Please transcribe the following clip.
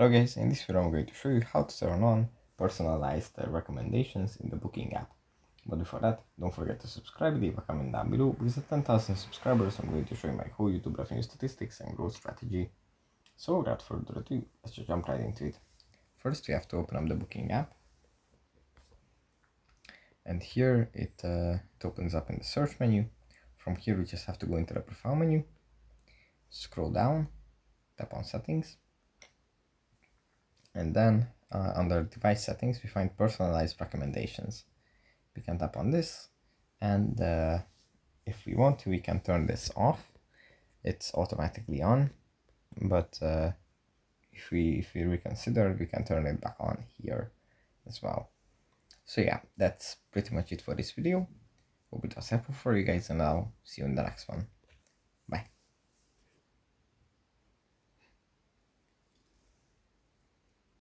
Hello guys, in this video I'm going to show you how to turn on personalized recommendations in the booking app. But before that, don't forget to subscribe, leave a comment down below, because at 10,000 subscribers I'm going to show you my whole YouTube revenue statistics and growth strategy. So without further ado, let's just jump right into it. First we have to open up the booking app. And here it opens up in the search menu. From here we just have to go into the profile menu, scroll down, tap on settings. And then under device settings, we find personalized recommendations. We can tap on this, and if we want to, we can turn this off. It's automatically on, but if we reconsider, we can turn it back on here as well. So yeah, that's pretty much it for this video. Hope it was helpful for you guys, and I'll see you in the next one. Bye.